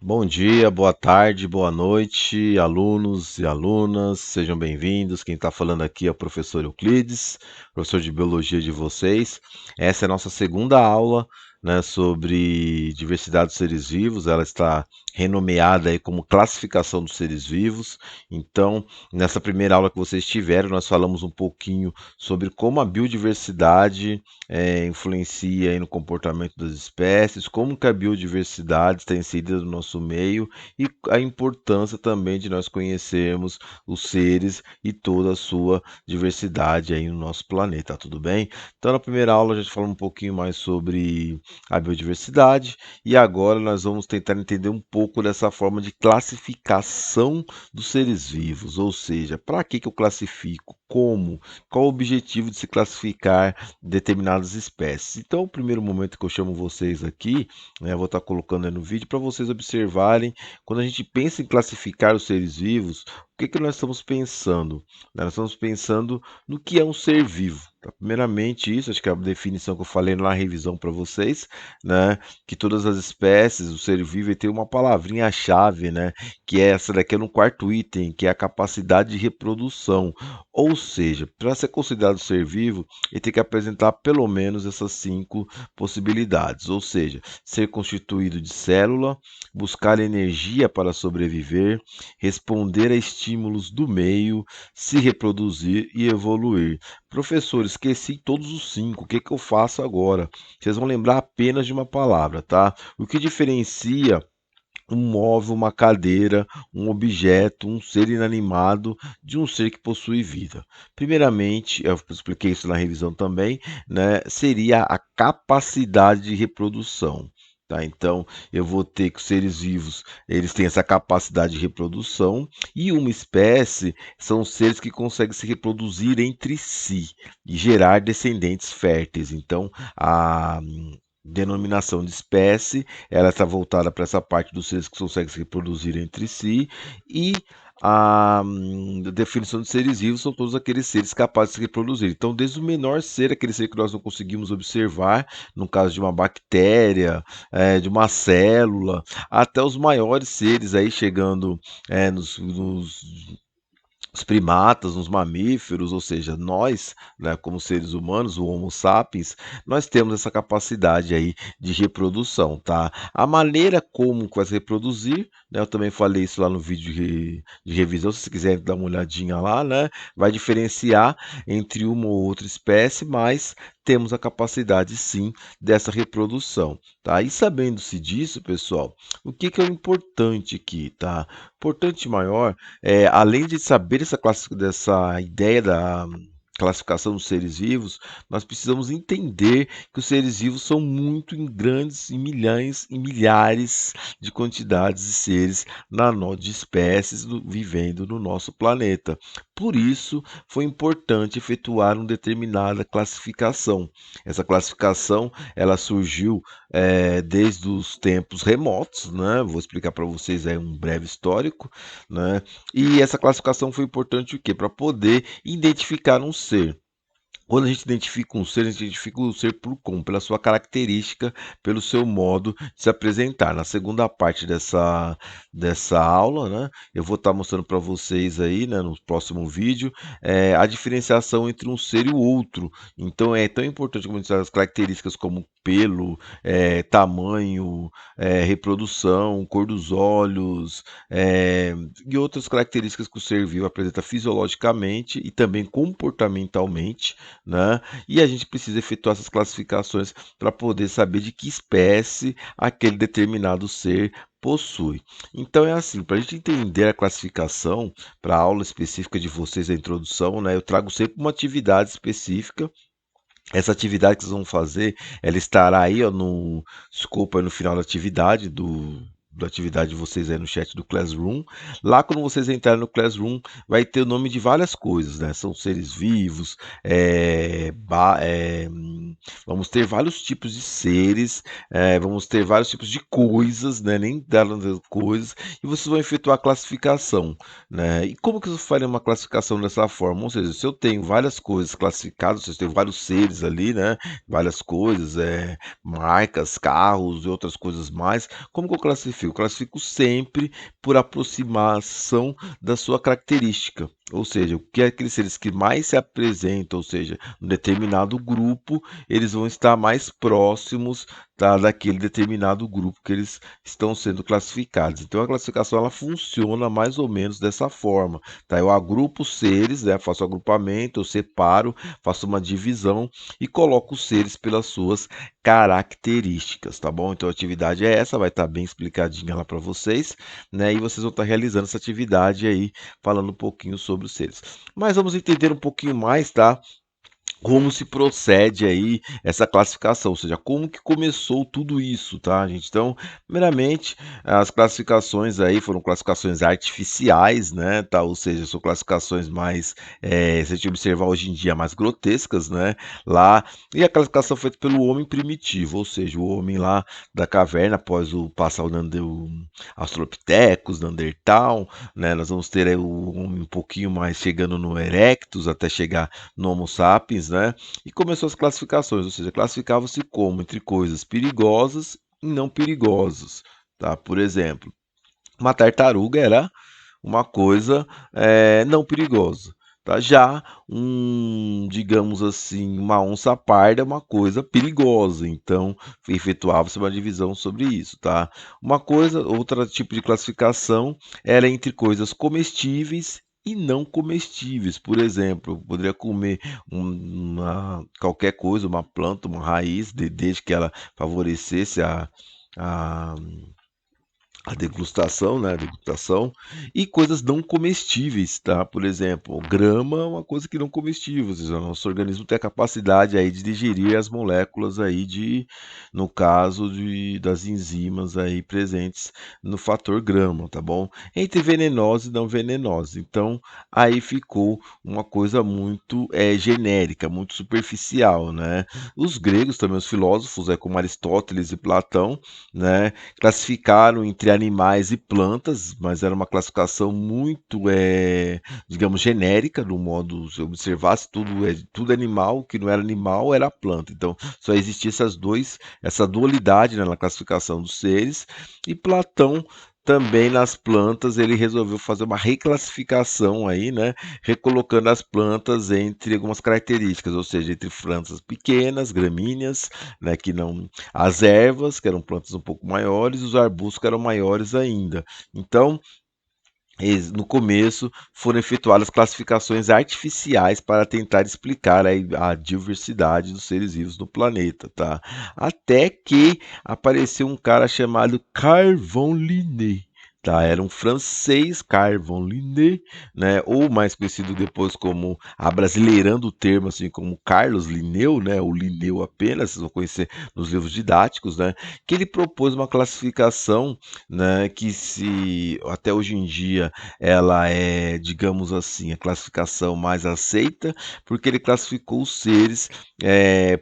Bom dia, boa tarde, boa noite, alunos e alunas, sejam bem-vindos. Quem está falando aqui é o professor Euclides, professor de biologia de vocês. Essa é a nossa segunda aula, né, sobre diversidade dos seres vivos. Ela está renomeada aí como classificação dos seres vivos. Então, nessa primeira aula que vocês tiveram, nós falamos um pouquinho sobre como a biodiversidade influencia aí no comportamento das espécies, como que a biodiversidade está inserida no nosso meio e a importância também de nós conhecermos os seres e toda a sua diversidade aí no nosso planeta, tudo bem? Então, na primeira aula a gente falou um pouquinho mais sobre a biodiversidade e agora nós vamos tentar entender um pouco dessa forma de classificação dos seres vivos, ou seja, para que que eu classifico, como, qual o objetivo de se classificar determinadas espécies. Então, o primeiro momento que eu chamo vocês aqui, né, eu vou estar colocando aí no vídeo para vocês observarem, quando a gente pensa em classificar os seres vivos, o que que nós estamos pensando? Nós estamos pensando no que é um ser vivo. Tá? Primeiramente, isso, acho que é a definição que eu falei na revisão para vocês, né? Que todas as espécies, o ser vivo, ele tem uma palavrinha-chave, né? Que é essa daqui no quarto item, que é a capacidade de reprodução. Ou seja, para ser considerado ser vivo, ele tem que apresentar pelo menos essas cinco possibilidades, ou seja, ser constituído de célula, buscar energia para sobreviver, responder a estímulos do meio, se reproduzir e evoluir. Professor, esqueci todos os cinco, o que que eu faço agora? Vocês vão lembrar apenas de uma palavra, tá? O que diferencia um móvel, uma cadeira, um objeto, um ser inanimado de um ser que possui vida. Primeiramente, eu expliquei isso na revisão também, né, seria a capacidade de reprodução. Tá? Então, eu vou ter que os seres vivos, eles têm essa capacidade de reprodução, e uma espécie são seres que conseguem se reproduzir entre si e gerar descendentes férteis. Então, a denominação de espécie ela está voltada para essa parte dos seres que conseguem se reproduzir entre si e a definição de seres vivos são todos aqueles seres capazes de se reproduzir. Então, desde o menor ser, aquele ser que nós não conseguimos observar, no caso de uma bactéria, de uma célula, até os maiores seres aí chegando nos os primatas, os mamíferos, ou seja, nós, né, como seres humanos, o Homo sapiens, nós temos essa capacidade aí de reprodução, tá? A maneira como vai se reproduzir, né, eu também falei isso lá no vídeo de revisão, se você quiser dar uma olhadinha lá, né, vai diferenciar entre uma ou outra espécie, mas temos a capacidade sim dessa reprodução, tá? E sabendo-se disso, pessoal, o que que é o importante aqui, tá? Importante maior além de saber dessa ideia da classificação dos seres vivos, nós precisamos entender que os seres vivos são muito em grandes, em milhões e milhares de quantidades de seres de espécies vivendo no nosso planeta. Por isso, foi importante efetuar uma determinada classificação. Essa classificação, ela surgiu desde os tempos remotos, né? Vou explicar para vocês aí um breve histórico, né? E essa classificação foi importante o quê? Para poder identificar um ser. Quando a gente identifica um ser, a gente identifica o ser por como? Pela sua característica, pelo seu modo de se apresentar. Na segunda parte dessa aula, né, eu vou estar mostrando para vocês aí, né, no próximo vídeo, a diferenciação entre um ser e o outro. Então é tão importante como as características como pelo, tamanho, reprodução, cor dos olhos, e outras características que o ser vivo apresenta fisiologicamente e também comportamentalmente, né? E a gente precisa efetuar essas classificações para poder saber de que espécie aquele determinado ser possui. Então é assim, para a gente entender a classificação, para a aula específica de vocês, a introdução, né, eu trago sempre uma atividade específica. Essa atividade que vocês vão fazer, ela estará aí, ó, no escopo aí no final da atividade da atividade de vocês aí no chat do Classroom. Lá quando vocês entrarem no Classroom, vai ter o nome de várias coisas, né? São seres vivos, vamos ter vários tipos de seres, vamos ter vários tipos de coisas, né? Nem delas coisas, e vocês vão efetuar a classificação, né? E como que eu faria uma classificação dessa forma? Ou seja, se eu tenho várias coisas classificadas, se eu tenho vários seres ali, né? Várias coisas, marcas, carros e outras coisas mais, como que eu classifico? classifico? Eu classifico sempre por aproximação da sua característica. Ou seja, o que é aqueles seres que mais se apresentam, ou seja, um determinado grupo, eles vão estar mais próximos, tá, daquele determinado grupo que eles estão sendo classificados. Então a classificação ela funciona mais ou menos dessa forma, tá? Eu agrupo os seres, né, faço agrupamento, eu separo, faço uma divisão e coloco os seres pelas suas características, tá bom? Então a atividade é essa, vai estar bem explicadinha lá para vocês, né? E vocês vão estar realizando essa atividade aí, falando um pouquinho sobre os seres. Mas vamos entender um pouquinho mais, tá? Como se procede aí essa classificação, ou seja, como que começou tudo isso, tá, gente? Então, primeiramente, as classificações aí foram classificações artificiais, né, tá? Ou seja, são classificações mais, se a gente observar hoje em dia, mais grotescas, né, lá. E a classificação feita pelo homem primitivo, ou seja, o homem lá da caverna, após o passar o Australopithecus, Neandertal, né, nós vamos ter aí o homem um pouquinho mais chegando no Erectus, até chegar no Homo sapiens, né? E começou as classificações, ou seja, classificava-se como entre coisas perigosas e não perigosas, tá? Por exemplo, uma tartaruga era uma coisa não perigosa. Tá? Já digamos assim, uma onça parda é uma coisa perigosa, então efetuava-se uma divisão sobre isso, tá? Uma coisa, outro tipo de classificação era entre coisas comestíveis e não comestíveis. Por exemplo, eu poderia comer qualquer coisa, uma planta, uma raiz, desde que ela favorecesse a a degustação, né, a degustação, e coisas não comestíveis, tá? Por exemplo, grama é uma coisa que não comestível, ou seja, o nosso organismo tem a capacidade aí de digerir as moléculas aí no caso das enzimas aí presentes no fator grama, tá bom? Entre venenosa e não venenosa. Então, aí ficou uma coisa muito genérica, muito superficial, né? Os gregos também, os filósofos, como Aristóteles e Platão, né, classificaram entre animais e plantas, mas era uma classificação muito, digamos, genérica, do modo, se observasse tudo animal, o que não era animal era planta. Então, só existia essa dualidade, né, na classificação dos seres, e Platão também nas plantas ele resolveu fazer uma reclassificação aí, né, recolocando as plantas entre algumas características, ou seja, entre plantas pequenas, gramíneas, né, que não as ervas, que eram plantas um pouco maiores, e os arbustos que eram maiores ainda. Então, no começo foram efetuadas classificações artificiais para tentar explicar a diversidade dos seres vivos no planeta, tá? Até que apareceu um cara chamado Carl von Linné. Tá, era um francês, Carl von Linné, né, ou mais conhecido depois como, abrasileirando o termo, assim, como Carlos Linneu, né, ou Linneu apenas, vocês vão conhecer nos livros didáticos, né, que ele propôs uma classificação, né, que se até hoje em dia ela é, digamos assim, a classificação mais aceita, porque ele classificou os seres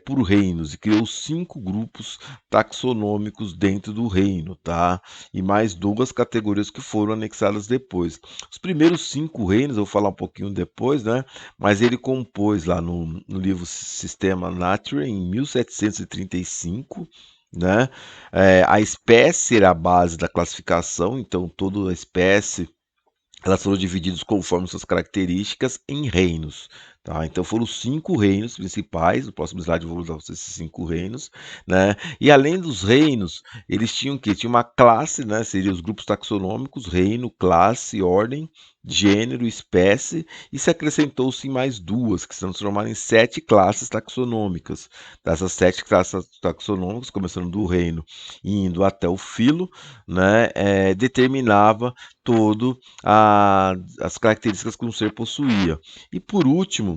por reinos e criou 5 grupos taxonômicos dentro do reino, tá? E mais 2 categorias que foram anexadas depois. Os primeiros 5 reinos, eu vou falar um pouquinho depois, né? Mas ele compôs lá no livro Sistema Naturae, em 1735, né? A espécie era a base da classificação, então toda a espécie elas foram divididas conforme suas características em reinos. Tá? Então foram 5 reinos principais. No próximo slide eu vou usar esses 5 reinos, né? E além dos reinos, eles tinham o quê? Tinha uma classe, né? Seriam os grupos taxonômicos, reino, classe, ordem, gênero, espécie, e se acrescentou-se mais 2, que se transformaram em 7 classes taxonômicas. Dessas 7 classes taxonômicas, começando do reino e indo até o filo, né? Determinava todo as características que um ser possuía. E por último,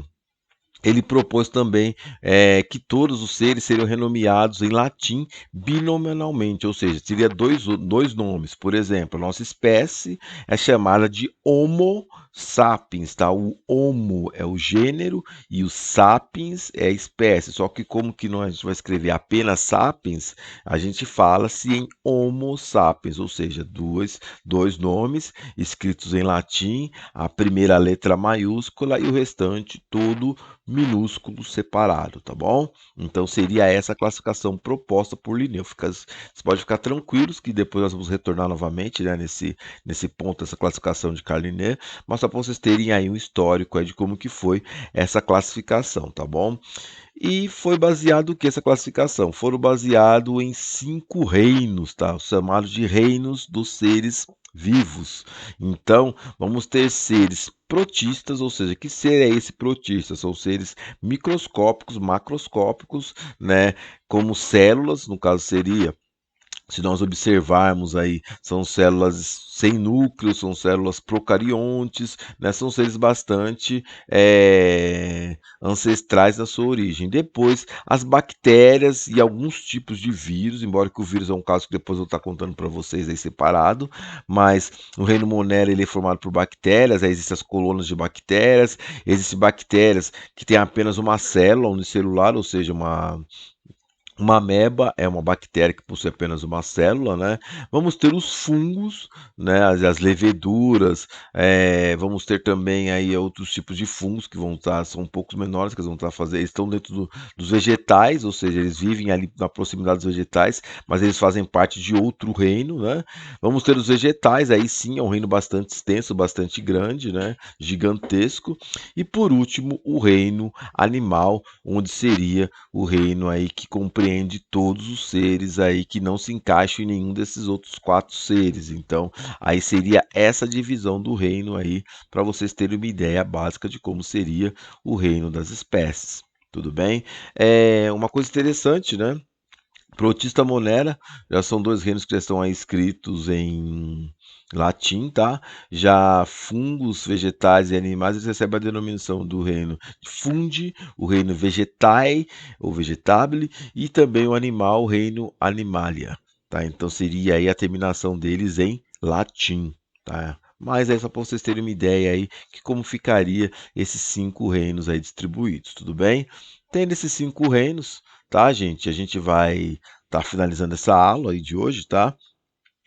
ele propôs também que todos os seres seriam renomeados em latim binominalmente, ou seja, teria dois nomes. Por exemplo, a nossa espécie é chamada de Homo sapiens, tá? O Homo é o gênero e o sapiens é a espécie. Só que como que a gente vai escrever apenas sapiens, a gente fala-se em Homo sapiens, ou seja, dois nomes escritos em latim, a primeira letra maiúscula e o restante todo minúsculo separado, tá bom? Então seria essa a classificação proposta por Linneu. Vocês podem ficar tranquilos que depois nós vamos retornar novamente, né, nesse ponto, essa classificação de Carl Linné, mas só para vocês terem aí um histórico aí de como que foi essa classificação, tá bom? E foi baseado o que essa classificação? Foram baseado em 5 reinos, tá? Os chamados de reinos dos seres vivos. Então, vamos ter seres protistas, ou seja, que ser é esse protista? São seres microscópicos, macroscópicos, né? Como células, no caso seria, se nós observarmos aí, são células sem núcleo, são células procariontes, né? São seres bastante ancestrais na sua origem. Depois, as bactérias e alguns tipos de vírus, embora que o vírus é um caso que depois eu vou estar contando para vocês aí separado, mas o reino Monera ele é formado por bactérias, aí existem as colônias de bactérias, existem bactérias que têm apenas uma célula unicelular, ou seja, uma ameba é uma bactéria que possui apenas uma célula, né? Vamos ter os fungos, né? As leveduras, vamos ter também aí outros tipos de fungos que vão estar, são um pouco menores, que eles vão estar fazendo, eles estão dentro dos vegetais, ou seja, eles vivem ali na proximidade dos vegetais, mas eles fazem parte de outro reino, né? Vamos ter os vegetais, aí sim é um reino bastante extenso, bastante grande, né? Gigantesco. E por último, o reino animal, onde seria o reino aí que compreende todos os seres aí que não se encaixam em nenhum desses outros 4 seres. Então, aí seria essa divisão do reino aí, para vocês terem uma ideia básica de como seria o reino das espécies. Tudo bem? Uma coisa interessante, né? Protista Monera, já são 2 reinos que já estão aí escritos em latim, tá? Já fungos, vegetais e animais, eles recebem a denominação do reino de Fundi, o reino Vegetae ou Vegetabile, e também o animal, o reino Animalia, tá? Então seria aí a terminação deles em latim, tá? Mas é só para vocês terem uma ideia aí que como ficaria esses 5 reinos aí distribuídos, tudo bem? Tendo esses 5 reinos, tá, gente? A gente vai estar finalizando essa aula aí de hoje, tá?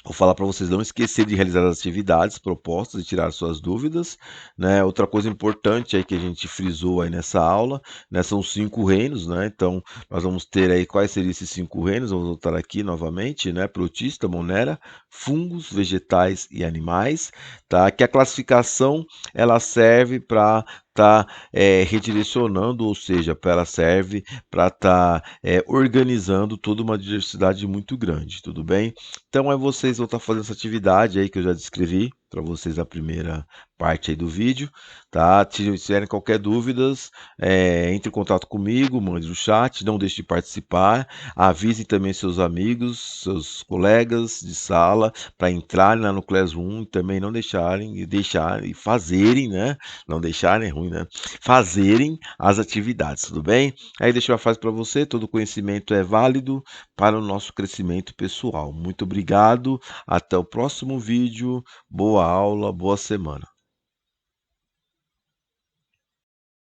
Vou falar para vocês não esquecer de realizar as atividades propostas e tirar suas dúvidas, né? Outra coisa importante aí que a gente frisou aí nessa aula, né? São 5 reinos, né? Então, nós vamos ter aí quais seriam esses 5 reinos, vamos voltar aqui novamente, né? Protista, Monera, fungos, vegetais e animais, tá? Que a classificação, ela serve para redirecionando, ou seja, ela serve para estar organizando toda uma diversidade muito grande, tudo bem? Então, vocês vão estar fazendo essa atividade aí que eu já descrevi para vocês na primeira parte aí do vídeo, tá? Se tiverem qualquer dúvidas, entre em contato comigo, mande no chat, não deixe de participar, avise também seus amigos, seus colegas de sala para entrarem lá no Classroom e também não deixarem fazerem, né? Não deixarem, é ruim, né? Fazerem as atividades, tudo bem? Aí deixa eu fazer para você, todo conhecimento é válido para o nosso crescimento pessoal. Muito obrigado, até o próximo vídeo, boa aula, boa semana.